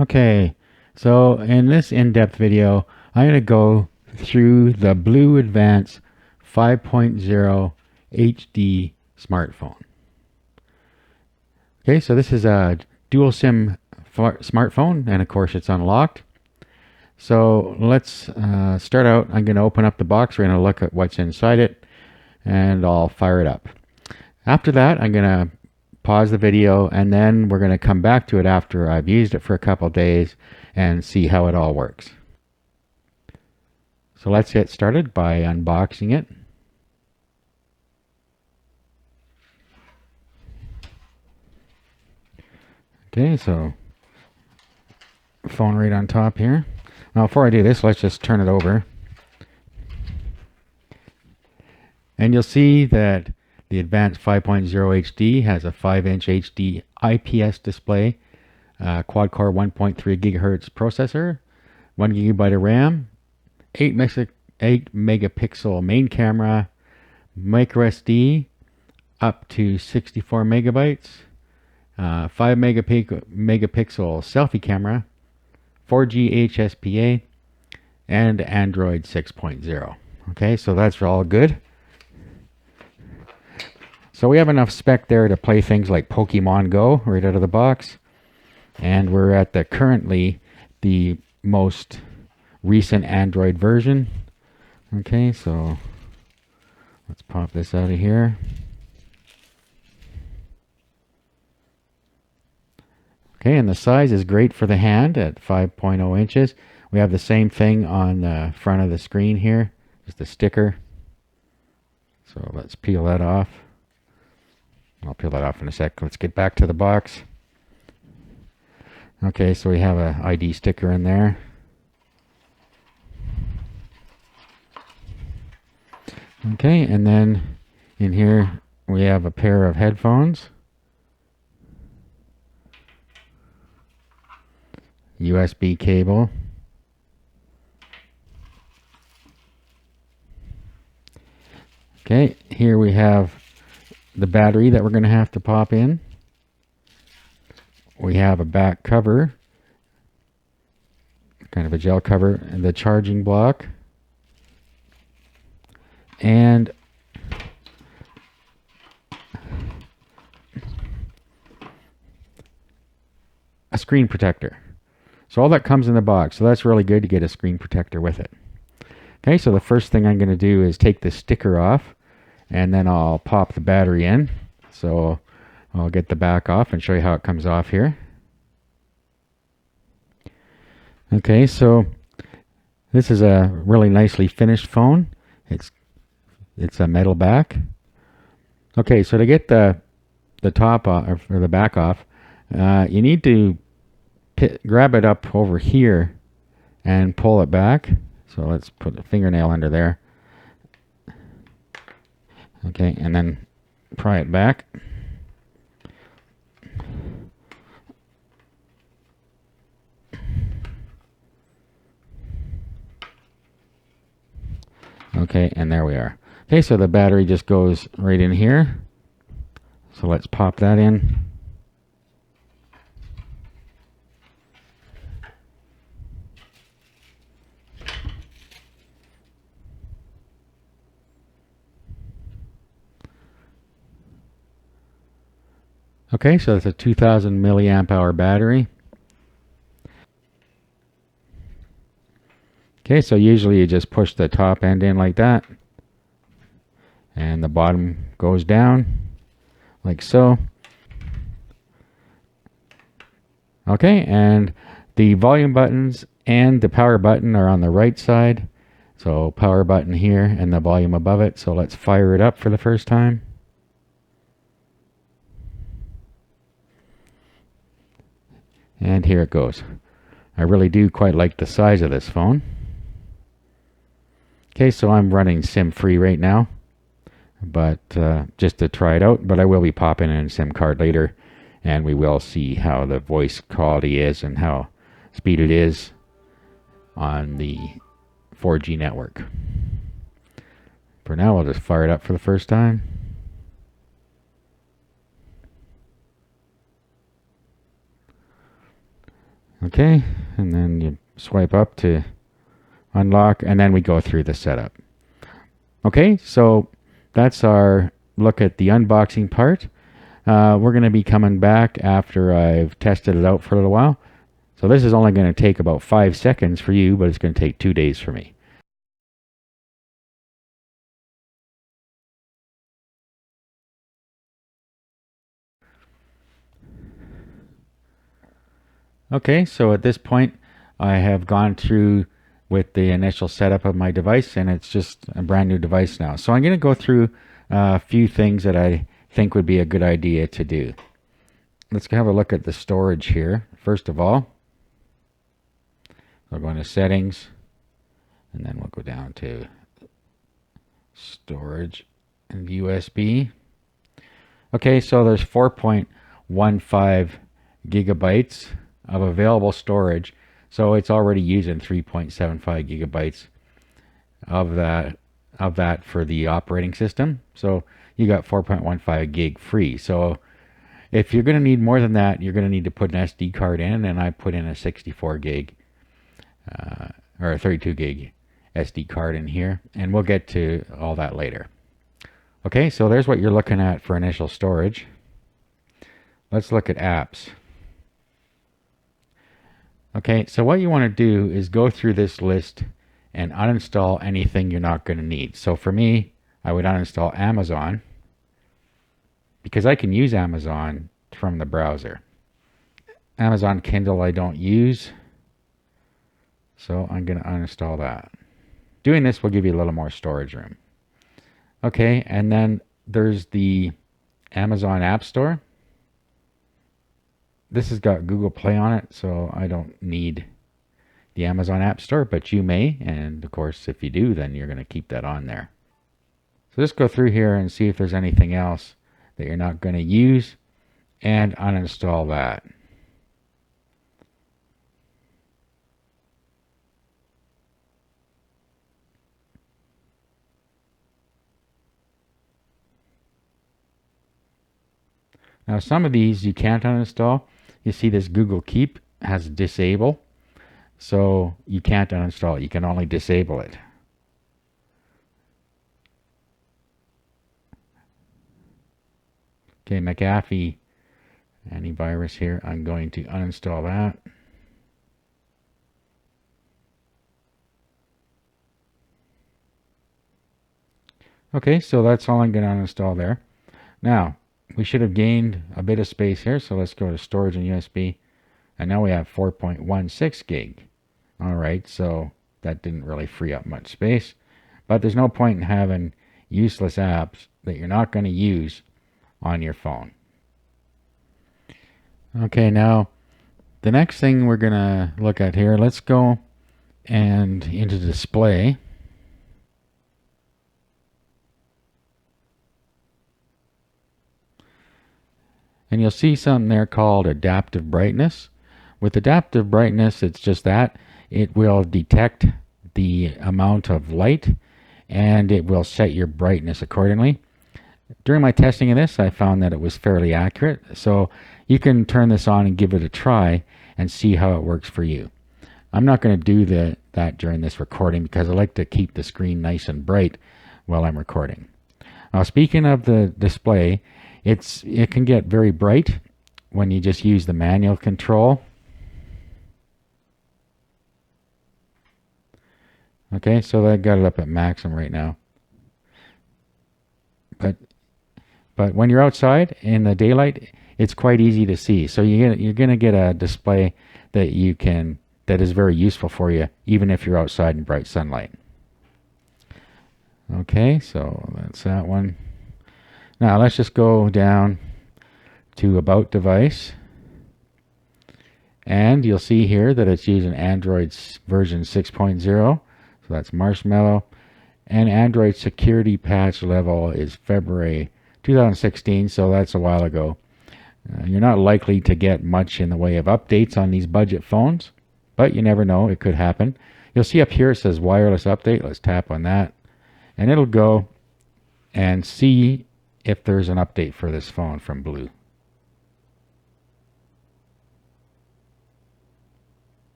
Okay, so in this in-depth video, I'm going to go through the BLU Advance 5.0 HD smartphone. Okay, so this is a dual SIM smartphone, and of course it's unlocked. So let's start out. I'm going to open up the box. We're going to look at what's inside it, and I'll fire it up. After that, I'm going to pause the video, and then we're going to come back to it after I've used it for a couple days and see how it all works. So let's get started by unboxing it. Okay, so phone right on top here. Now before I do this, let's just turn it over. And you'll see that the Advanced 5.0 HD has a 5-inch HD IPS display, quad-core 1.3 gigahertz processor, 1 gigabyte of RAM, 8 megapixel main camera, micro SD up to 64 megabytes, 5 megapixel selfie camera, 4G HSPA, and Android 6.0. Okay, so that's all good. So we have enough spec there to play things like Pokemon Go right out of the box. And we're at currently the most recent Android version. Okay, so let's pop this out of here. Okay, and the size is great for the hand at 5.0 inches. We have the same thing on the front of the screen here, just a sticker. So let's peel that off. I'll peel that off in a sec. Let's get back to the box. Okay, so we have an ID sticker in there. Okay, and then in here we have a pair of headphones, USB cable, okay, here we have the battery that we're going to have to pop in. We have a back cover, kind of a gel cover, and the charging block, and a screen protector. So all that comes in the box. So that's really good to get a screen protector with it. Okay, so the first thing I'm going to do is take the sticker off, and then I'll pop the battery in. So I'll get the back off and show you how it comes off here. Okay, so this is a really nicely finished phone. It's a metal back. Okay, so to get the top off, or the back off, you need to grab it up over here and pull it back. So let's put the fingernail under there. Okay, and then pry it back. Okay, and there we are. Okay, so the battery just goes right in here. So let's pop that in. Okay, so it's a 2000 milliamp hour battery. Okay, so usually you just push the top end in like that, and the bottom goes down like so. Okay, and the volume buttons and the power button are on the right side. So power button here and the volume above it. So let's fire it up for the first time. And here it goes. I really do quite like the size of this phone. Okay, so I'm running SIM free right now, but just to try it out. But I will be popping in a SIM card later, and we will see how the voice quality is and how speed it is on the 4G network. For now, I'll just fire it up for the first time. Okay, and then you swipe up to unlock, and then we go through the setup. Okay, so that's our look at the unboxing part. We're going to be coming back after I've tested it out for a little while. So this is only going to take about 5 seconds for you, but it's going to take 2 days for me. Okay, so at this point, I have gone through with the initial setup of my device, and it's just a brand new device now. So I'm going to go through a few things that I think would be a good idea to do. Let's have a look at the storage here. First of all, we'll go into settings, and then we'll go down to storage and USB. Okay, so there's 4.15 gigabytes of available storage. So it's already using 3.75 gigabytes of that for the operating system. So you got 4.15 gig free. So if you're going to need more than that, you're going to need to put an SD card in, and I put in a 64 gig or a 32 gig SD card in here, and we'll get to all that later. Okay, so there's what you're looking at for initial storage. Let's look at apps. Okay, so what you want to do is go through this list and uninstall anything you're not going to need. So for me, I would uninstall Amazon because I can use Amazon from the browser. Amazon Kindle I don't use, so I'm going to uninstall that. Doing this will give you a little more storage room. Okay, and then there's the Amazon App Store. This has got Google Play on it, so I don't need the Amazon App Store, but you may, and of course if you do, then you're going to keep that on there. So just go through here and see if there's anything else that you're not going to use, and uninstall that. Now some of these you can't uninstall. You see this Google Keep has disable, so you can't uninstall it. You can only disable it. Okay, McAfee antivirus here. I'm going to uninstall that. Okay, so that's all I'm going to uninstall there. Now, we should have gained a bit of space here, so let's go to storage and USB. And now we have 4.16 gig. All right, so that didn't really free up much space. But there's no point in having useless apps that you're not going to use on your phone. Okay, now the next thing we're going to look at here, let's go and into display. And you'll see something there called adaptive brightness. With adaptive brightness, it's just that. It will detect the amount of light and it will set your brightness accordingly. During my testing of this, I found that it was fairly accurate. So you can turn this on and give it a try and see how it works for you. I'm not going to do that during this recording because I like to keep the screen nice and bright while I'm recording. Now, speaking of the display, it can get very bright when you just use the manual control. Okay, so I got it up at maximum right now. But when you're outside in the daylight, it's quite easy to see. So you're going to get a display that is very useful for you, even if you're outside in bright sunlight. Okay, so that's that one. Now let's just go down to About Device. And you'll see here that it's using Android version 6.0. So that's Marshmallow. And Android security patch level is February 2016, so that's a while ago. You're not likely to get much in the way of updates on these budget phones, but you never know, it could happen. You'll see up here it says wireless update. Let's tap on that, and it'll go and see if there's an update for this phone from BLU.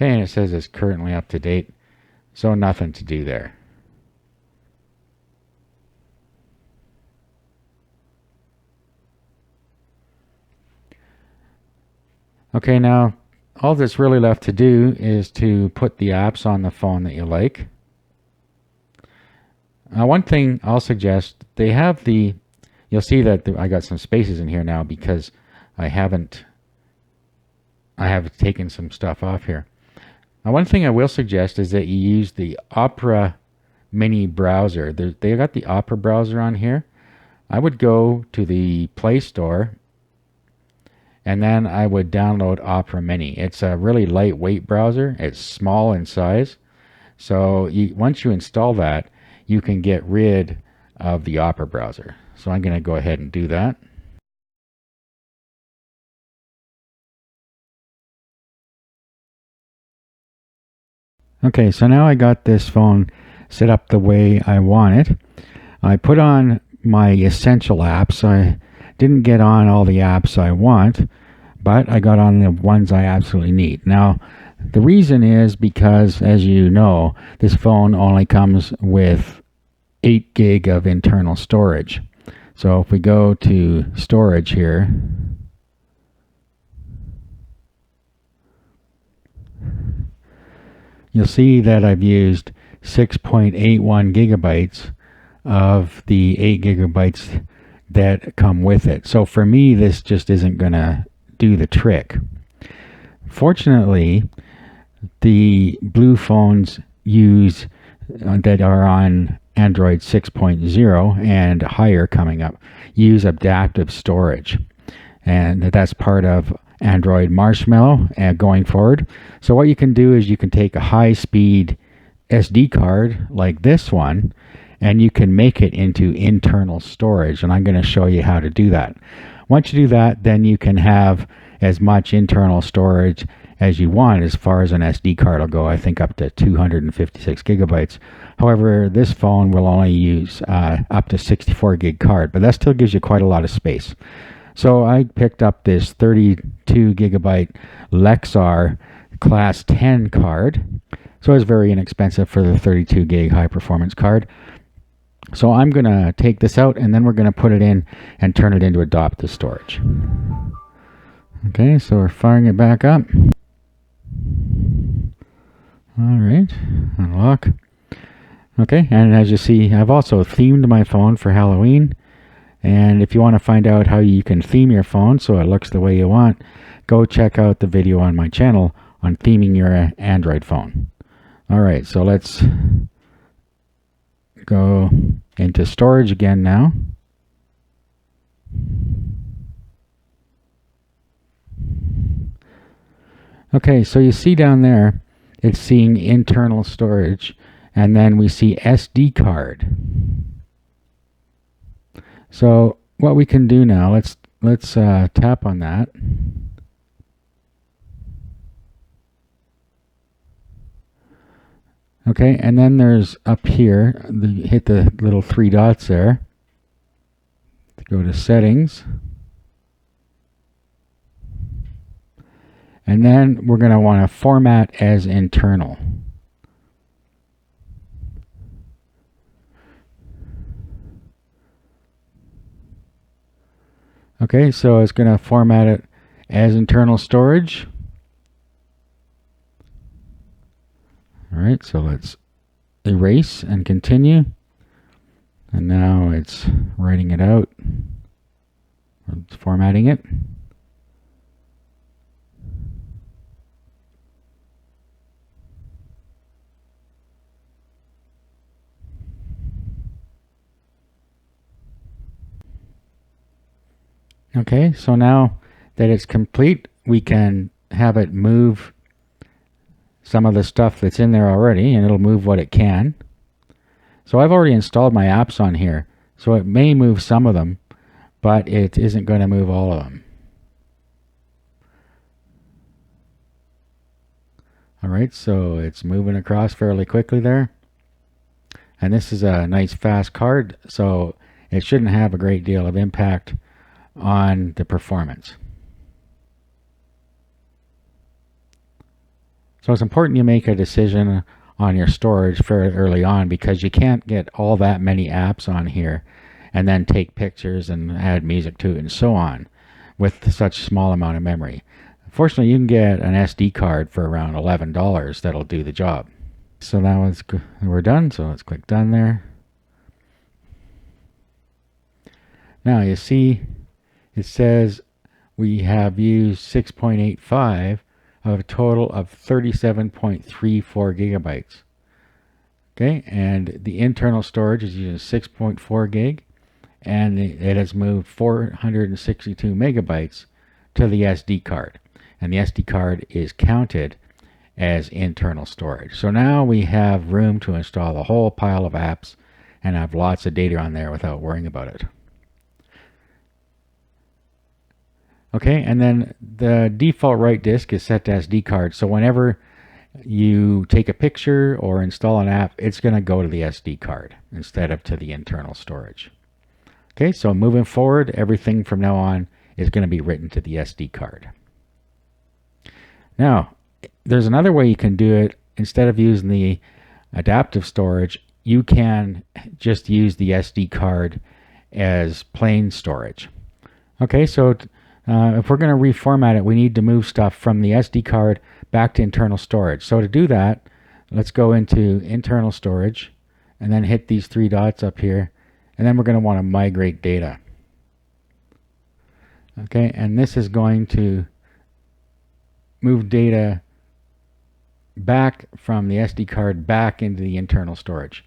Okay, and it says it's currently up to date, so nothing to do there. Okay, now all that's really left to do is to put the apps on the phone that you like. One thing I'll suggest, they have the, you'll see that I got some spaces in here now because I have taken some stuff off here. Now, one thing I will suggest is that you use the Opera Mini browser. They got the Opera browser on here. I would go to the Play Store and then I would download Opera Mini. It's a really lightweight browser. It's small in size. So once you install that, you can get rid of the Opera browser. So I'm going to go ahead and do that. Okay, so now I got this phone set up the way I want it. I put on my essential apps. I didn't get on all the apps I want, but I got on the ones I absolutely need. Now, the reason is because, as you know, this phone only comes with 8 gig of internal storage. So if we go to storage here, you'll see that I've used 6.81 gigabytes of the 8 gigabytes that come with it. So for me, this just isn't going to do the trick. Fortunately, the BLU phones use that are on Android 6.0 and higher coming up use adaptive storage, and that's part of Android Marshmallow going forward. So what you can do is you can take a high-speed SD card like this one and you can make it into internal storage, and I'm going to show you how to do that. Once you do that, then you can have as much internal storage as you want as far as an SD card will go. I think up to 256 gigabytes. However, this phone will only use up to 64 gig card, but that still gives you quite a lot of space. So I picked up this 32 gigabyte Lexar Class 10 card. So it's very inexpensive for the 32 gig high performance card. So I'm going to take this out and then we're going to put it in and turn it into adaptive storage. Okay, so we're firing it back up. All right, unlock. Okay, and as you see, I've also themed my phone for Halloween. And if you want to find out how you can theme your phone so it looks the way you want, go check out the video on my channel on theming your Android phone. All right, so let's go into storage again now. Okay, so you see down there, it's seeing internal storage, and then we see SD card. So what we can do now, let's tap on that. Okay, and then there's up here, hit the little 3 dots there. Go to settings. And then we're going to want to format as internal. Okay, so it's going to format it as internal storage. All right, so let's erase and continue. And now it's writing it out. It's formatting it. Okay, so now that it's complete, we can have it move some of the stuff that's in there already, and it'll move what it can. So I've already installed my apps on here, so it may move some of them, but it isn't going to move all of them. All right, so it's moving across fairly quickly there. And this is a nice fast card, so it shouldn't have a great deal of impact on the performance. So it's important you make a decision on your storage very early on, because you can't get all that many apps on here and then take pictures and add music to it and so on with such small amount of memory. Fortunately, you can get an SD card for around $11 that'll do the job. So now we're done, so let's click done there. Now you see it says we have used 6.85 of a total of 37.34 gigabytes. Okay, and the internal storage is using 6.4 gig, and it has moved 462 megabytes to the SD card, and the SD card is counted as internal storage. So now we have room to install a whole pile of apps and have lots of data on there without worrying about it. Okay, and then the default write disk is set to SD card, so whenever you take a picture or install an app, it's going to go to the SD card instead of to the internal storage. Okay, so moving forward, everything from now on is going to be written to the SD card. Now, there's another way you can do it. Instead of using the adaptive storage, you can just use the SD card as plain storage. Okay, so if we're going to reformat it, we need to move stuff from the SD card back to internal storage. So to do that, let's go into internal storage and then hit these three dots up here, and then we're going to want to migrate data. Okay, and this is going to move data back from the SD card back into the internal storage.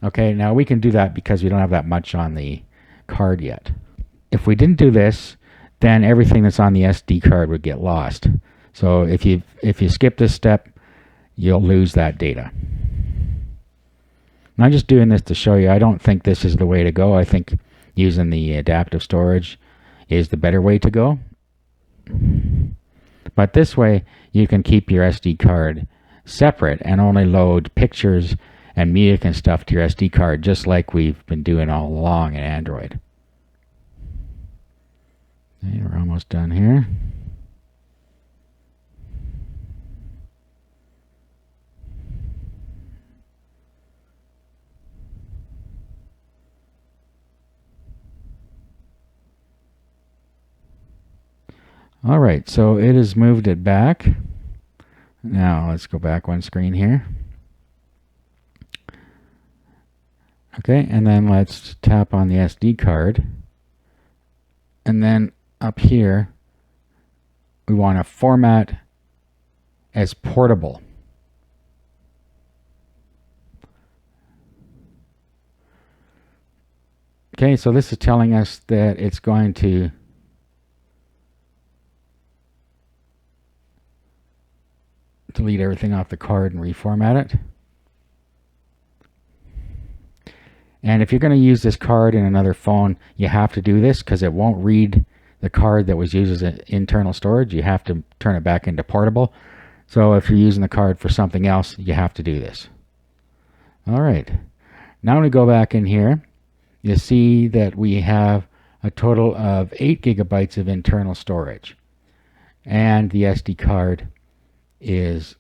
Okay, now we can do that because we don't have that much on the card yet. If we didn't do this, then everything that's on the SD card would get lost. So if you skip this step, you'll lose that data. I'm just doing this to show you. I don't think this is the way to go. I think using the adaptive storage is the better way to go. But this way, you can keep your SD card separate and only load pictures and music and stuff to your SD card, just like we've been doing all along in Android. Okay, we're almost done here. All right, so it has moved it back. Now let's go back one screen here. Okay, and then let's tap on the SD card. And then up here, we want to format as portable. Okay, so this is telling us that it's going to delete everything off the card and reformat it. And if you're going to use this card in another phone, you have to do this because it won't read the card that was used as internal storage. You have to turn it back into portable. So if you're using the card for something else, you have to do this. All right. Now when we go back in here, you see that we have a total of 8 gigabytes of internal storage. And the SD card is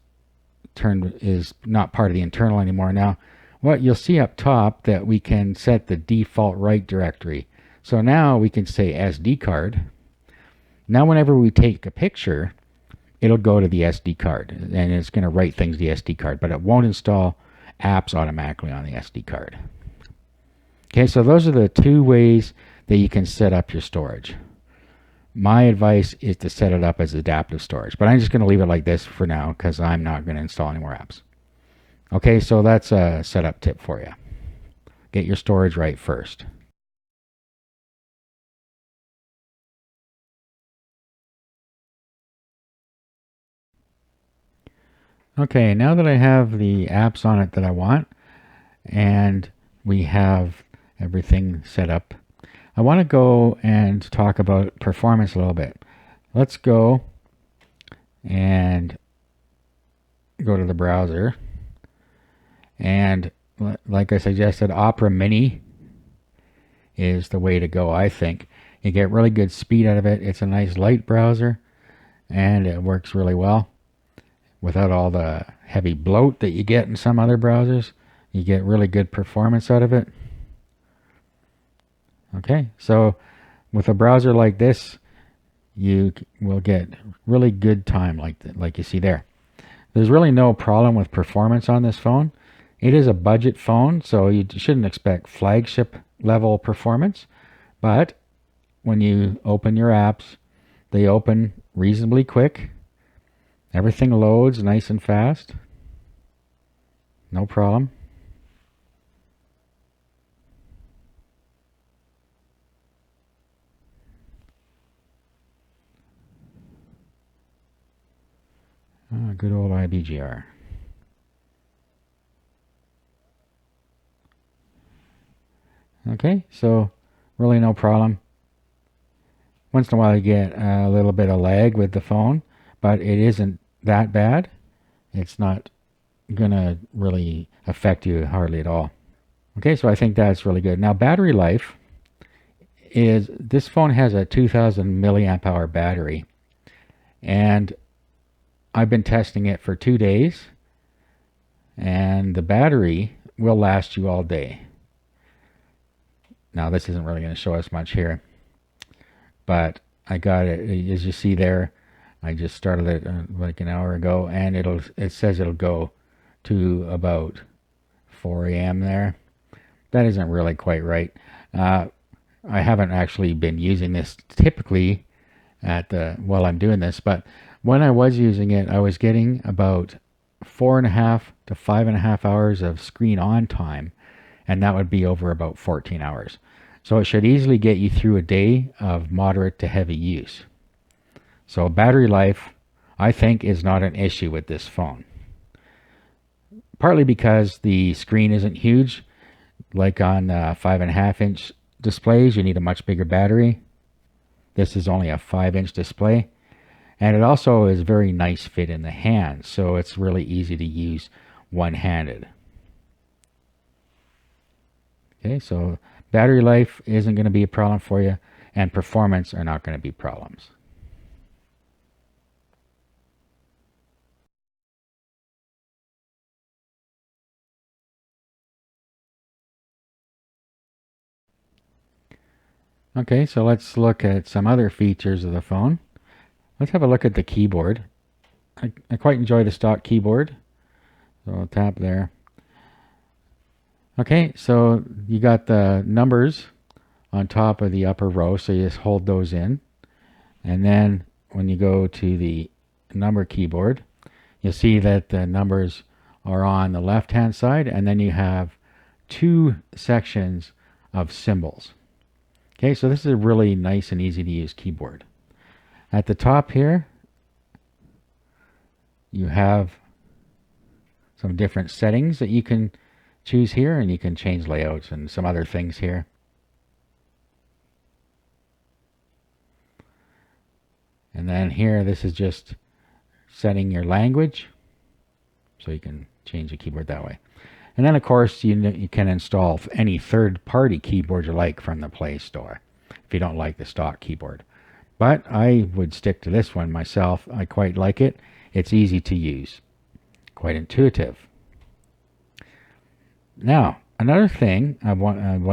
not part of the internal anymore. Now, what you'll see up top that we can set the default write directory. So now we can say SD card. Now whenever we take a picture, it'll go to the SD card and it's going to write things to the SD card, but it won't install apps automatically on the SD card. Okay, so those are the two ways that you can set up your storage. My advice is to set it up as adaptive storage, but I'm just going to leave it like this for now because I'm not going to install any more apps. Okay, so that's a setup tip for you. Get your storage right first. Okay, now that I have the apps on it that I want and we have everything set up, I want to go and talk about performance a little bit. Let's go and go to the browser. And like I suggested, Opera Mini is the way to go, I think. You get really good speed out of it. It's a nice light browser and it works really well. without all the heavy bloat that you get in some other browsers. You get really good performance out of it. Okay, so with a browser like this, you will get really good time like you see there. There's really no problem with performance on this phone. It is a budget phone, so you shouldn't expect flagship level performance. But when you open your apps, they open reasonably quick. Everything loads nice and fast. No problem. Good old IBGR. Okay, so really no problem. Once in a while you get a little bit of lag with the phone, but it isn't that bad. It's not gonna really affect you hardly at all. Okay, so I think that's really good. Now battery life is, this phone has a 2000 milliamp hour battery, and I've been testing it for 2 days, and the battery will last you all day. Now this isn't really going to show us much here, but I got it, as you see there. I just started it like an hour ago, and it says it'll go to about 4 a.m. there. That isn't really quite right. I haven't actually been using this typically while I'm doing this, but when I was using it, I was getting about 4.5 to 5.5 hours of screen on time, and that would be over about 14 hours. So it should easily get you through a day of moderate to heavy use. So battery life, I think, is not an issue with this phone. Partly because the screen isn't huge. Like on 5.5-inch displays, you need a much bigger battery. This is only a 5-inch display. And it also is very nice fit in the hand, so it's really easy to use one-handed. Okay, so battery life isn't going to be a problem for you, and performance are not going to be problems. Okay, so let's look at some other features of the phone. Let's have a look at the keyboard. I quite enjoy the stock keyboard. So I'll tap there. Okay, so you got the numbers on top of the upper row, so you just hold those in. And then when you go to the number keyboard, you'll see that the numbers are on the left hand side, and then you have two sections of symbols. Okay, so this is a really nice and easy to use keyboard. At the top here, you have some different settings that you can choose here, and you can change layouts and some other things here. And then here, this is just setting your language, so you can change the keyboard that way. And then of course you can install any third-party keyboard you like from the Play Store if you don't like the stock keyboard. But I would stick to this one myself. I quite like it. It's easy to use, quite intuitive. Now, another thing I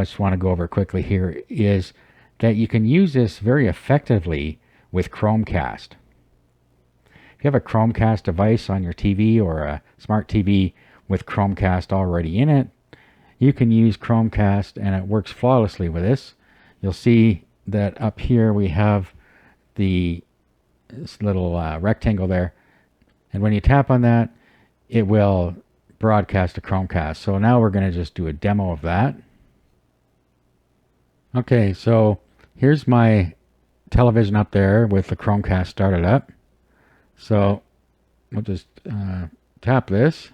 just want to go over quickly here is that you can use this very effectively with Chromecast. If you have a Chromecast device on your TV or a smart TV with Chromecast already in it, you can use Chromecast, and it works flawlessly with this. You'll see that up here we have this little rectangle there, and when you tap on that, it will broadcast to Chromecast. So now we're going to just do a demo of that. Okay, so here's my television up there with the Chromecast started up. So we'll just tap this.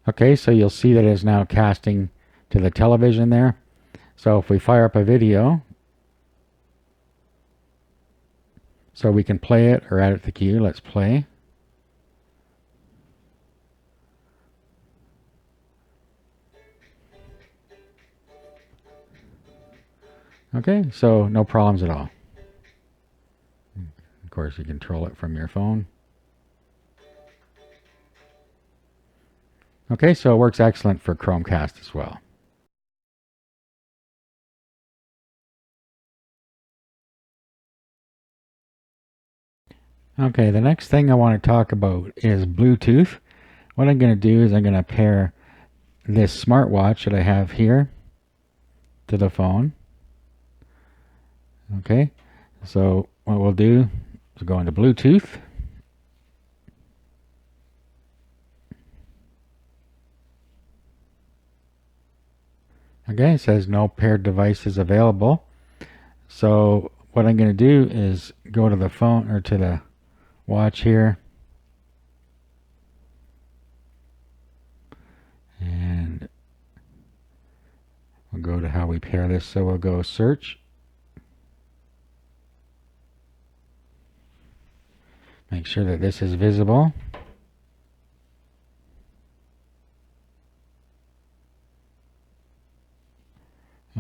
Okay, so you'll see that it is now casting to the television there. So if we fire up a video, so we can play it or add it to the queue. Let's play. Okay, so no problems at all. Of course, you control it from your phone. Okay, so it works excellent for Chromecast as well. Okay, the next thing I want to talk about is Bluetooth. What I'm going to do is I'm going to pair this smartwatch that I have here to the phone. Okay, so what we'll do is go into Bluetooth. Okay, it says no paired devices available. So what I'm going to do is go to the phone or to the watch here. And we'll go to how we pair this. So we'll go search. Make sure that this is visible.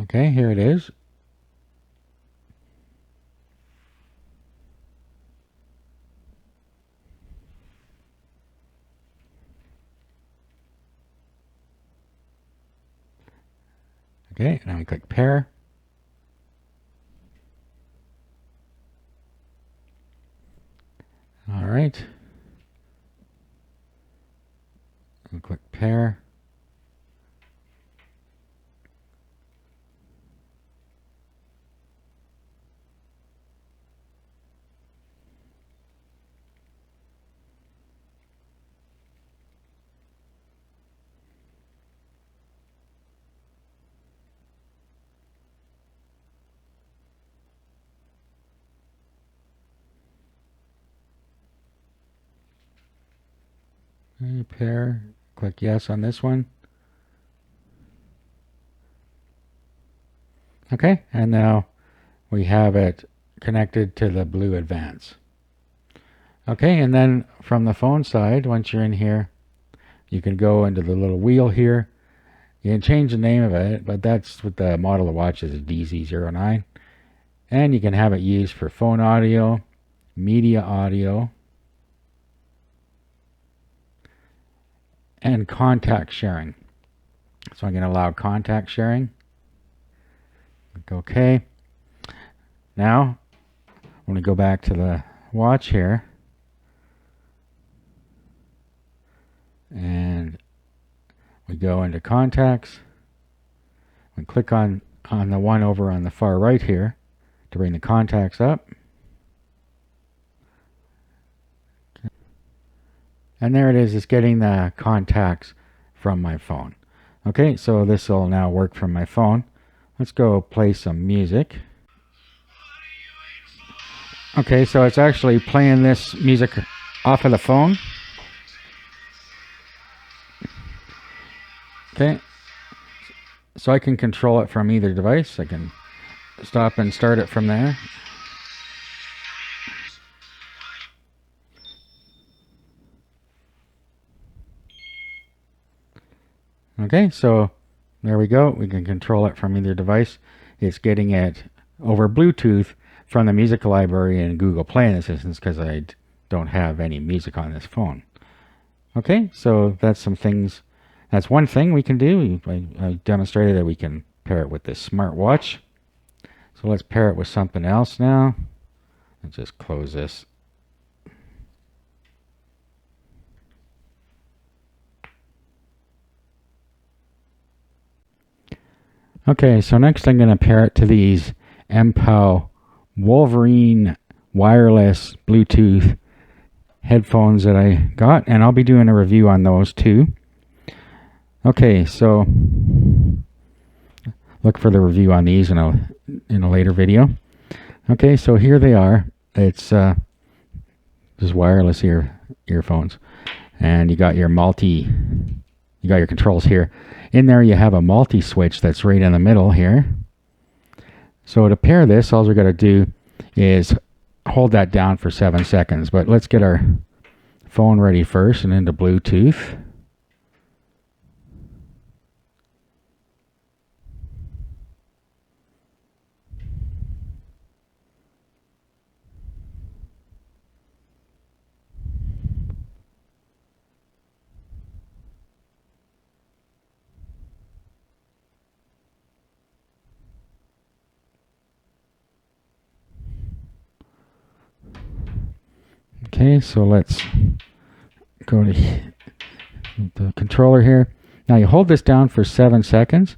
Okay, here it is. Okay, now we click pair. All right. We'll click pair. Pair. Click yes on this one. Okay, and now we have it connected to the BLU Advance. Okay, and then from the phone side, once you're in here, you can go into the little wheel here. You can change the name of it, but that's what the model of watch is, DZ09. And you can have it used for phone audio, media audio, and contact sharing. So I'm going to allow contact sharing. Click OK. Now, when we go back to the watch here, and we go into contacts, we click on the one over on the far right here to bring the contacts up. And there it is, it's getting the contacts from my phone. Okay, so this will now work from my phone. Let's go play some music. Okay, so it's actually playing this music off of the phone. Okay, so I can control it from either device. I can stop and start it from there. Okay, so there we go. We can control it from either device. It's getting it over Bluetooth from the music library in Google Play in this instance because I don't have any music on this phone. Okay, so that's some things. That's one thing we can do. I demonstrated that we can pair it with this smartwatch. So let's pair it with something else now. Let's just close this. Okay, so next I'm going to pair it to these MPOW Wolverine wireless Bluetooth headphones that I got, and I'll be doing a review on those too. Okay, so look for the review on these in a later video. Okay, so here they are. It's just wireless earphones, and you got your controls here. In there you have a multi-switch that's right in the middle here. So to pair this, all we got to do is hold that down for 7 seconds. But let's get our phone ready first and into Bluetooth. Okay, so let's go to the controller here. Now you hold this down for 7 seconds.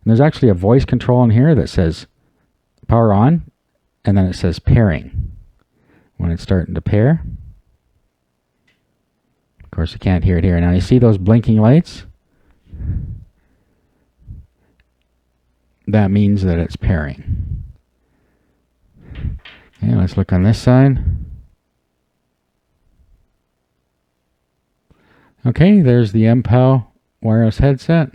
And there's actually a voice control in here that says power on, and then it says pairing when it's starting to pair. Of course, you can't hear it here. Now you see those blinking lights? That means that it's pairing. Okay, let's look on this side. Okay, there's the MPOW wireless headset.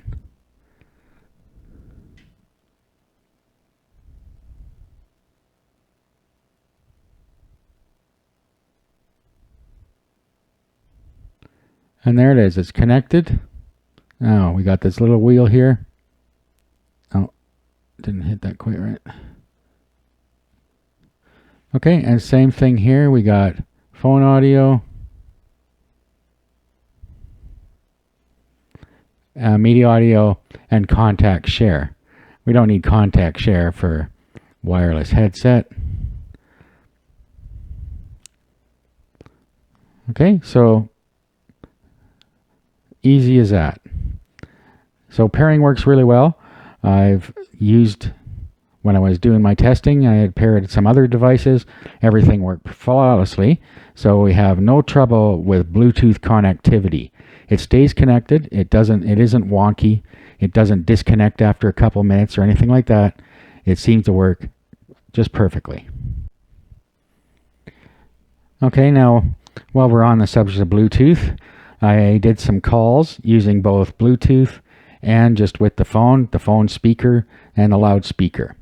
And there it is, it's connected. Now we got this little wheel here. Oh, didn't hit that quite right. Okay, and same thing here, we got phone audio, media audio, and contact share. We don't need contact share for wireless headset. Okay, so easy as that. So pairing works really well. I've used, when I was doing my testing, I had paired some other devices. Everything worked flawlessly. So we have no trouble with Bluetooth connectivity. It stays connected. It isn't wonky. It doesn't disconnect after a couple minutes or anything like that. It seems to work just perfectly. Okay, now while we're on the subject of Bluetooth, I did some calls using both Bluetooth and just with the phone speaker and the loudspeaker.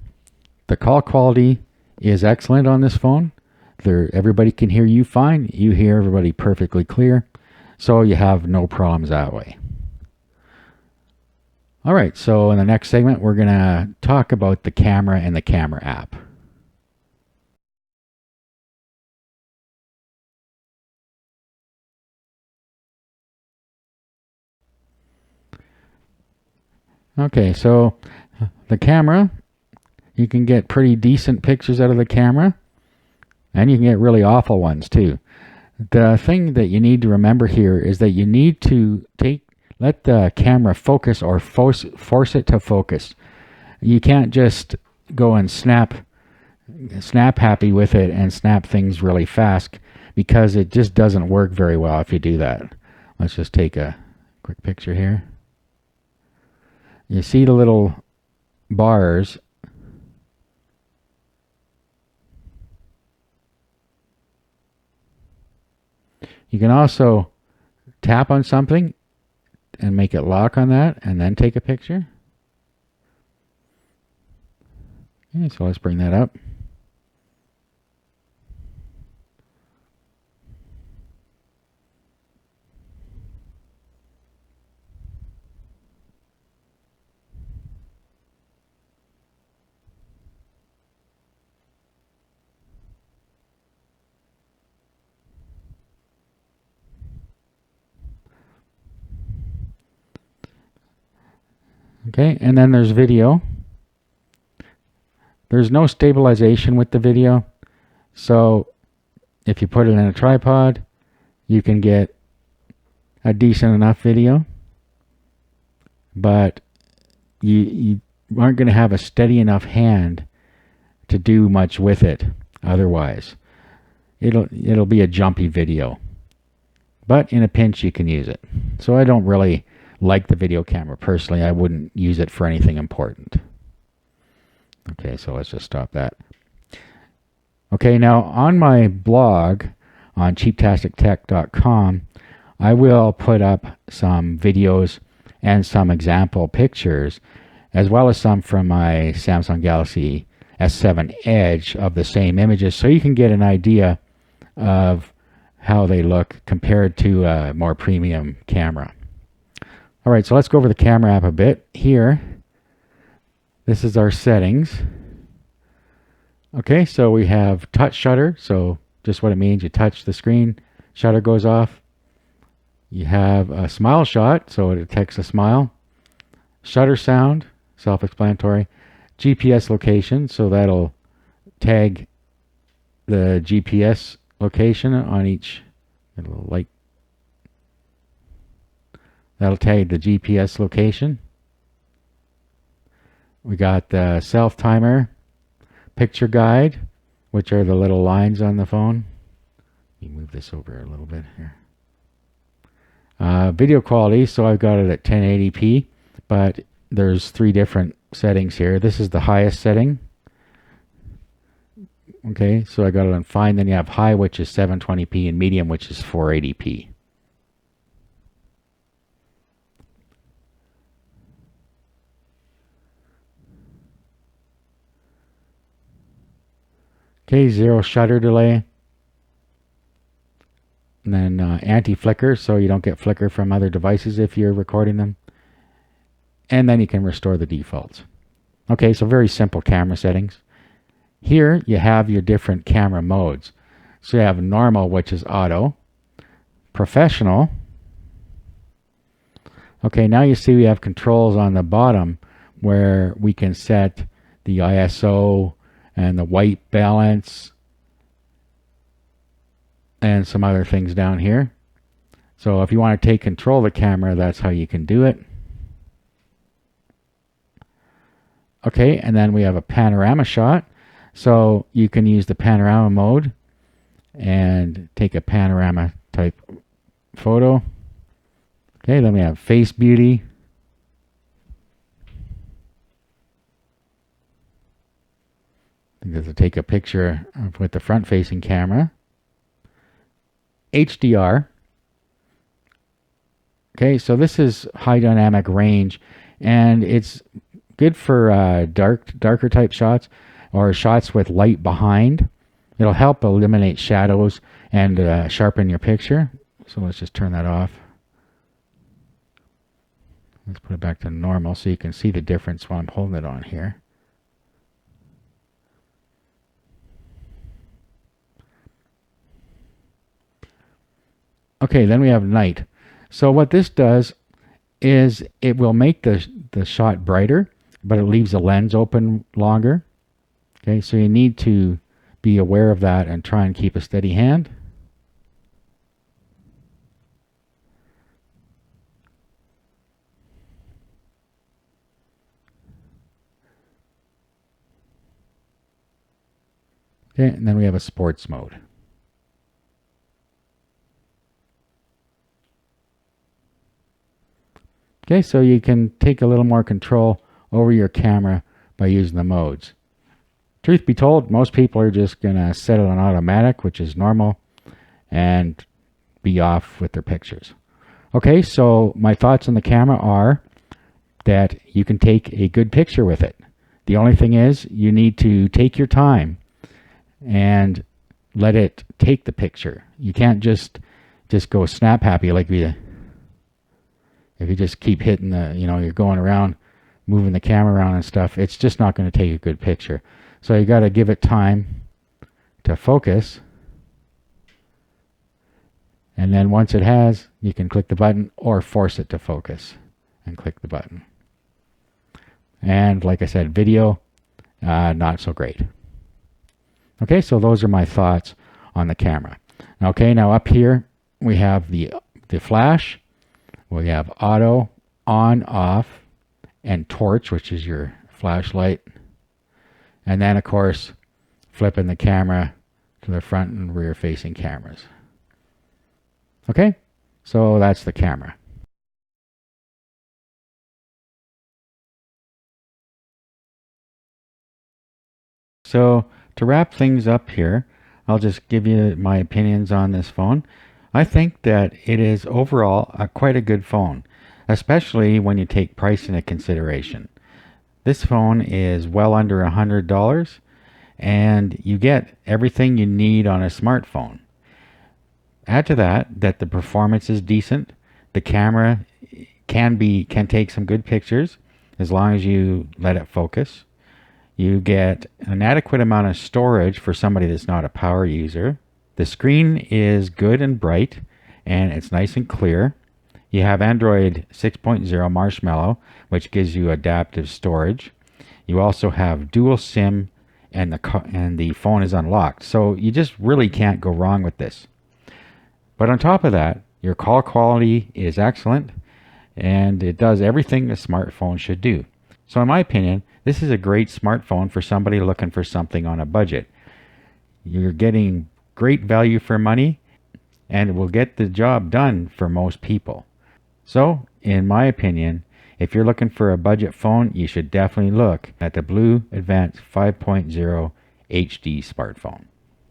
The call quality is excellent on this phone. Everybody can hear you fine. You hear everybody perfectly clear. So you have no problems that way. All right, so in the next segment, we're going to talk about the camera and the camera app. Okay, so the camera, you can get pretty decent pictures out of the camera, and you can get really awful ones too. The thing that you need to remember here is that you need to let the camera focus or force it to focus. You can't just go and snap happy with it and snap things really fast, because it just doesn't work very well if you do that. Let's just take a quick picture here. You see the little bars. You can also tap on something and make it lock on that and then take a picture. Okay, so let's bring that up. Okay, and then there's video. There's no stabilization with the video, so if you put it in a tripod, you can get a decent enough video, but you aren't going to have a steady enough hand to do much with it. Otherwise, it'll be a jumpy video, but in a pinch you can use it. So I don't really like the video camera personally. I wouldn't use it for anything important. Okay, so let's just stop that. Okay, now on my blog on cheaptastictech.com, I will put up some videos and some example pictures, as well as some from my Samsung Galaxy S7 Edge of the same images, so you can get an idea of how they look compared to a more premium camera. All right, so let's go over the camera app a bit. Here, this is our settings. Okay, so we have touch shutter, so just what it means, you touch the screen, shutter goes off. You have a smile shot, so it detects a smile. Shutter sound, self-explanatory. GPS location, so that'll tag the GPS location on each A little light. That'll tell you the GPS location. We got the self timer, picture guide, which are the little lines on the phone. Let me move this over a little bit here. Video quality, so I've got it at 1080p, but there's 3 different settings here. This is the highest setting. Okay, so I got it on fine. Then you have high, which is 720p, and medium, which is 480p. Okay, 0 shutter delay. And then anti-flicker, so you don't get flicker from other devices if you're recording them. And then you can restore the defaults. Okay, so very simple camera settings. Here you have your different camera modes. So you have normal, which is auto, professional. Okay, now you see we have controls on the bottom where we can set the ISO and the white balance and some other things down here. So if you want to take control of the camera, that's how you can do it. Okay, and then we have a panorama shot. So you can use the panorama mode and take a panorama type photo. Okay, then we have face beauty. I think this will take a picture with the front facing camera. HDR. Okay, so this is high dynamic range, and it's good for darker type shots or shots with light behind. It'll help eliminate shadows and sharpen your picture. So let's just turn that off. Let's put it back to normal so you can see the difference while I'm holding it on here. Okay, then we have night. So what this does is it will make the shot brighter, but it leaves the lens open longer. Okay, so you need to be aware of that and try and keep a steady hand. Okay, and then we have a sports mode. Okay, so you can take a little more control over your camera by using the modes. Truth be told, most people are just going to set it on automatic, which is normal, and be off with their pictures. Okay, so my thoughts on the camera are that you can take a good picture with it. The only thing is you need to take your time and let it take the picture. You can't just go snap happy like if you just keep hitting you're going around moving the camera around and stuff. It's just not going to take a good picture. So you got to give it time to focus. And then once it has, you can click the button or force it to focus and click the button. And like I said, video, not so great. Okay, so those are my thoughts on the camera. Okay, now up here we have the flash. We have auto, on, off, and torch, which is your flashlight. And then, of course, flipping the camera to the front and rear facing cameras. Okay, so that's the camera. So to wrap things up here, I'll just give you my opinions on this phone. I think that it is overall quite a good phone, especially when you take price into consideration. This phone is well under $100 and you get everything you need on a smartphone. Add to that the performance is decent. The camera can take some good pictures as long as you let it focus. You get an adequate amount of storage for somebody that's not a power user. The screen is good and bright, and it's nice and clear. You have Android 6.0 Marshmallow, which gives you adaptive storage. You also have dual SIM, and the phone is unlocked. So you just really can't go wrong with this. But on top of that, your call quality is excellent and it does everything a smartphone should do. So in my opinion, this is a great smartphone for somebody looking for something on a budget. You're getting great value for money and it will get the job done for most people. So, in my opinion, if you're looking for a budget phone, you should definitely look at the BLU Advanced 5.0 HD smartphone.